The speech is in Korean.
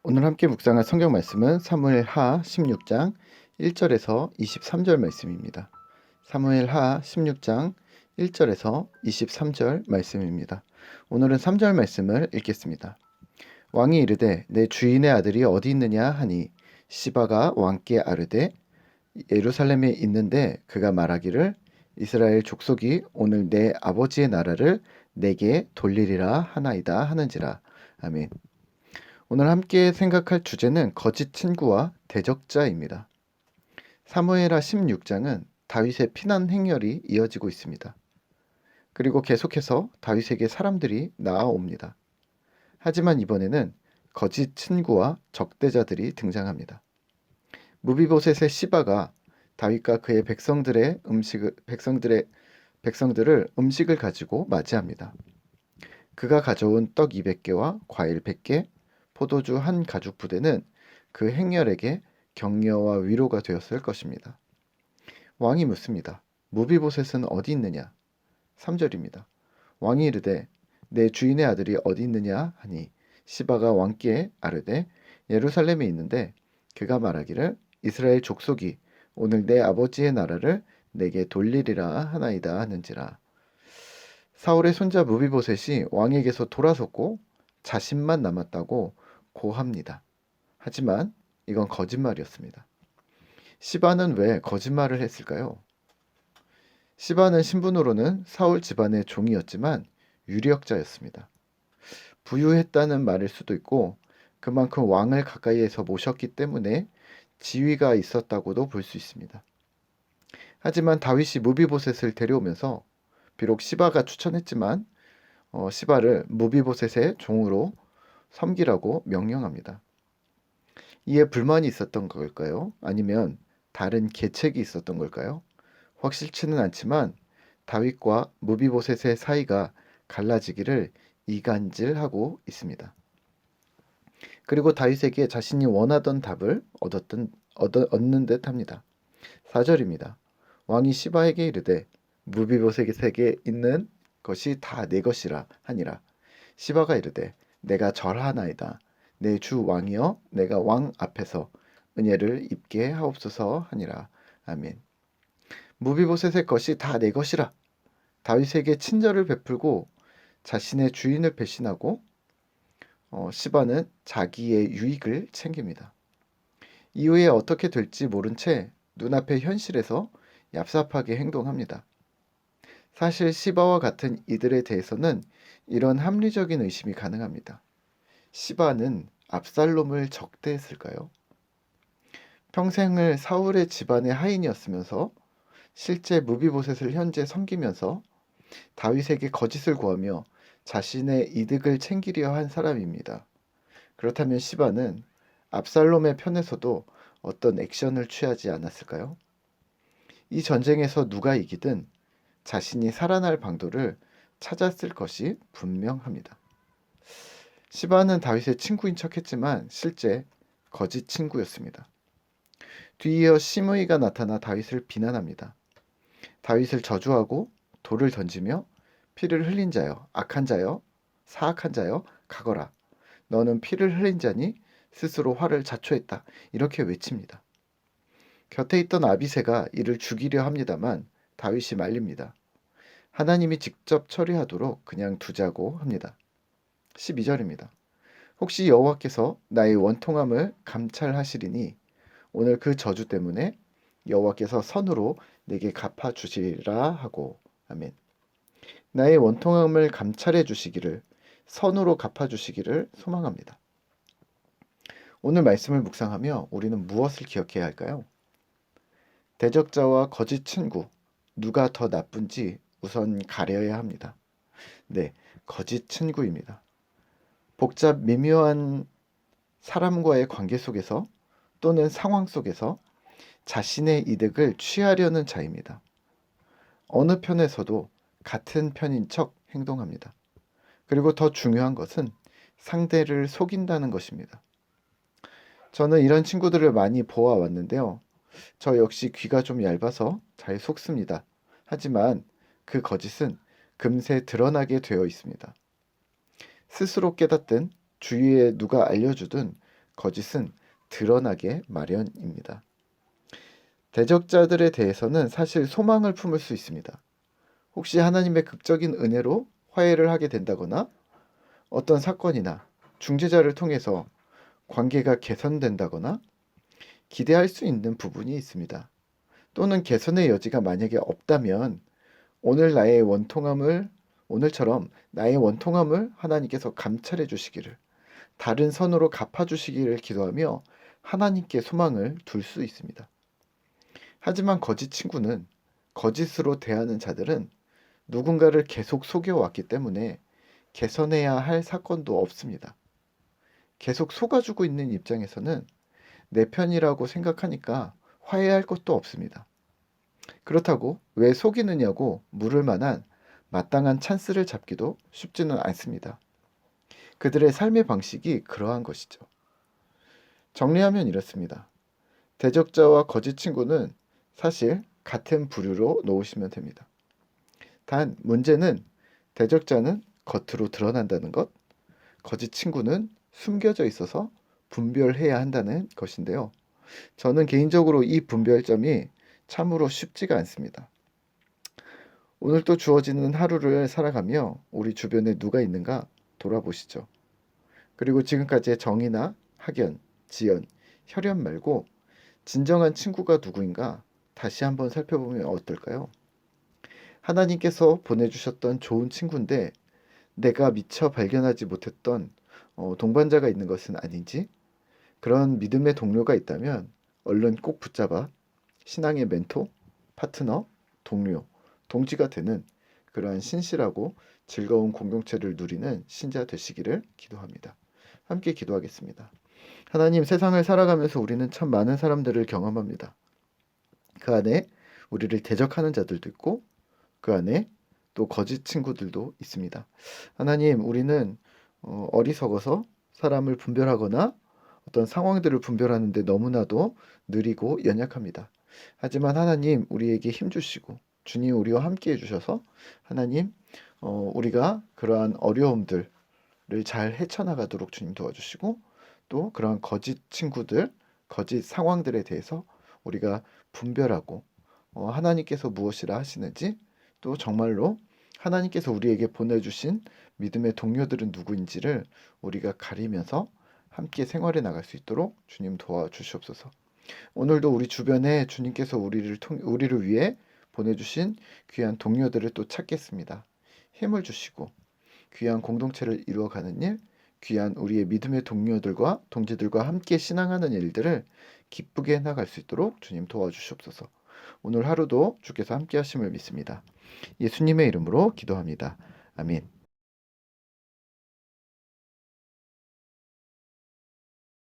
오늘 함께 묵상할 성경 말씀은 사무엘하 16장 1절에서 23절 말씀입니다. 사무엘하 16장 1절에서 23절 말씀입니다. 오늘은 3절 말씀을 읽겠습니다. 왕이 이르되 내 주인의 아들이 어디 있느냐 하니 시바가 왕께 아뢰되 예루살렘에 있는데 그가 말하기를 이스라엘 족속이 오늘 내 아버지의 나라를 내게 돌리리라 하나이다 하는지라. 아멘. 오늘 함께 생각할 주제는 거짓 친구와 대적자입니다. 사무엘하 16장은 다윗의 피난 행렬이 이어지고 있습니다. 그리고 계속해서 다윗에게 사람들이 나아옵니다. 하지만 이번에는 거짓 친구와 적대자들이 등장합니다. 무비보셋의 시바가 다윗과 그의 백성들을 음식을 가지고 맞이합니다. 그가 가져온 떡 200개와 과일 100개, 포도주 한 가죽 부대는 그 행렬에게 격려와 위로가 되었을 것입니다. 왕이 묻습니다. 무비보셋은 어디 있느냐? 3절입니다. 왕이 이르되 내 주인의 아들이 어디 있느냐 하니 시바가 왕께 아뢰되 예루살렘에 있는데 그가 말하기를 이스라엘 족속이 오늘 내 아버지의 나라를 내게 돌리리라 하나이다 하는지라. 사울의 손자 무비보셋이 왕에게서 돌아섰고 자신만 남았다고 고합니다. 하지만 이건 거짓말이었습니다. 시바는 왜 거짓말을 했을까요? 시바는 신분으로는 사울 집안의 종이었지만 유력자였습니다. 부유했다는 말일 수도 있고 그만큼 왕을 가까이에서 모셨기 때문에 지위가 있었다고도 볼 수 있습니다. 하지만 다윗이 무비보셋을 데려오면서 비록 시바가 추천했지만 시바를 무비보셋의 종으로 섬기라고 명령합니다. 이에 불만이 있었던 걸까요? 아니면 다른 계책이 있었던 걸까요? 확실치는 않지만 다윗과 무비보셋의 사이가 갈라지기를 이간질하고 있습니다. 그리고 다윗에게 자신이 원하던 답을 얻는 듯 합니다. 4절입니다. 왕이 시바에게 이르되 무비보셋에게 있는 것이 다 내 것이라 하니라. 시바가 이르되 내가 절하나이다. 내 주 왕이여 내가 왕 앞에서 은혜를 입게 하옵소서 하니라. 아멘. 무비보셋의 것이 다 내 것이라. 다윗에게 친절을 베풀고 자신의 주인을 배신하고 시바는 자기의 유익을 챙깁니다. 이후에 어떻게 될지 모른 채 눈앞의 현실에서 얍삽하게 행동합니다. 사실 시바와 같은 이들에 대해서는 이런 합리적인 의심이 가능합니다. 시바는 압살롬을 적대했을까요? 평생을 사울의 집안의 하인이었으면서 실제 무비보셋을 현재 섬기면서 다윗에게 거짓을 구하며 자신의 이득을 챙기려 한 사람입니다. 그렇다면 시바는 압살롬의 편에서도 어떤 액션을 취하지 않았을까요? 이 전쟁에서 누가 이기든 자신이 살아날 방도를 찾았을 것이 분명합니다. 시바는 다윗의 친구인 척했지만 실제 거짓 친구였습니다. 뒤이어 시므이가 나타나 다윗을 비난합니다. 다윗을 저주하고 돌을 던지며 피를 흘린 자여, 악한 자여, 사악한 자여, 가거라. 너는 피를 흘린 자니 스스로 화를 자초했다. 이렇게 외칩니다. 곁에 있던 아비새가 이를 죽이려 합니다만 다윗이 말립니다. 하나님이 직접 처리하도록 그냥 두자고 합니다. 12절입니다. 혹시 여호와께서 나의 원통함을 감찰하시리니 오늘 그 저주 때문에 여호와께서 선으로 내게 갚아주시리라 하고. 아멘. 나의 원통함을 감찰해 주시기를, 선으로 갚아주시기를 소망합니다. 오늘 말씀을 묵상하며 우리는 무엇을 기억해야 할까요? 대적자와 거짓 친구, 누가 더 나쁜지 우선 가려야 합니다. 네, 거짓 친구입니다. 복잡 미묘한 사람과의 관계 속에서 또는 상황 속에서 자신의 이득을 취하려는 자입니다. 어느 편에서도 같은 편인 척 행동합니다. 그리고 더 중요한 것은 상대를 속인다는 것입니다. 저는 이런 친구들을 많이 보아왔는데요. 저 역시 귀가 좀 얇아서 잘 속습니다. 하지만 그 거짓은 금세 드러나게 되어 있습니다. 스스로 깨닫든 주위에 누가 알려주든 거짓은 드러나게 마련입니다. 대적자들에 대해서는 사실 소망을 품을 수 있습니다. 혹시 하나님의 극적인 은혜로 화해를 하게 된다거나 어떤 사건이나 중재자를 통해서 관계가 개선된다거나 기대할 수 있는 부분이 있습니다. 또는 개선의 여지가 만약에 없다면 오늘처럼 나의 원통함을 하나님께서 감찰해 주시기를, 다른 선으로 갚아 주시기를 기도하며 하나님께 소망을 둘 수 있습니다. 하지만 거짓 친구는, 거짓으로 대하는 자들은 누군가를 계속 속여왔기 때문에 개선해야 할 사건도 없습니다. 계속 속아주고 있는 입장에서는 내 편이라고 생각하니까 화해할 것도 없습니다. 그렇다고 왜 속이느냐고 물을 만한 마땅한 찬스를 잡기도 쉽지는 않습니다. 그들의 삶의 방식이 그러한 것이죠. 정리하면 이렇습니다. 대적자와 거짓 친구는 사실 같은 부류로 놓으시면 됩니다. 단 문제는 대적자는 겉으로 드러난다는 것, 거짓 친구는 숨겨져 있어서 분별해야 한다는 것인데요. 저는 개인적으로 이 분별점이 참으로 쉽지가 않습니다. 오늘 또 주어지는 하루를 살아가며 우리 주변에 누가 있는가 돌아보시죠. 그리고 지금까지의 정의나 학연, 지연, 혈연 말고 진정한 친구가 누구인가 다시 한번 살펴보면 어떨까요? 하나님께서 보내주셨던 좋은 친구인데 내가 미처 발견하지 못했던 동반자가 있는 것은 아닌지, 그런 믿음의 동료가 있다면 얼른 꼭 붙잡아 신앙의 멘토, 파트너, 동료, 동지가 되는 그러한 신실하고 즐거운 공동체를 누리는 신자 되시기를 기도합니다. 함께 기도하겠습니다. 하나님, 세상을 살아가면서 우리는 참 많은 사람들을 경험합니다. 그 안에 우리를 대적하는 자들도 있고 그 안에 또 거짓 친구들도 있습니다. 하나님, 우리는 어리석어서 사람을 분별하거나 어떤 상황들을 분별하는데 너무나도 느리고 연약합니다. 하지만 하나님, 우리에게 힘 주시고 주님 우리와 함께 해주셔서 하나님, 우리가 그러한 어려움들을 잘 헤쳐나가도록 주님 도와주시고, 또 그러한 거짓 친구들, 거짓 상황들에 대해서 우리가 분별하고 하나님께서 무엇이라 하시는지, 또 정말로 하나님께서 우리에게 보내주신 믿음의 동료들은 누구인지를 우리가 가리면서 함께 생활해 나갈 수 있도록 주님 도와주시옵소서. 오늘도 우리 주변에 주님께서 우리를 위해 보내주신 귀한 동료들을 또 찾겠습니다. 힘을 주시고 귀한 공동체를 이루어가는 일, 귀한 우리의 믿음의 동료들과 동지들과 함께 신앙하는 일들을 기쁘게 해나갈 수 있도록 주님 도와주시옵소서. 오늘 하루도 주께서 함께 하심을 믿습니다. 예수님의 이름으로 기도합니다. 아멘.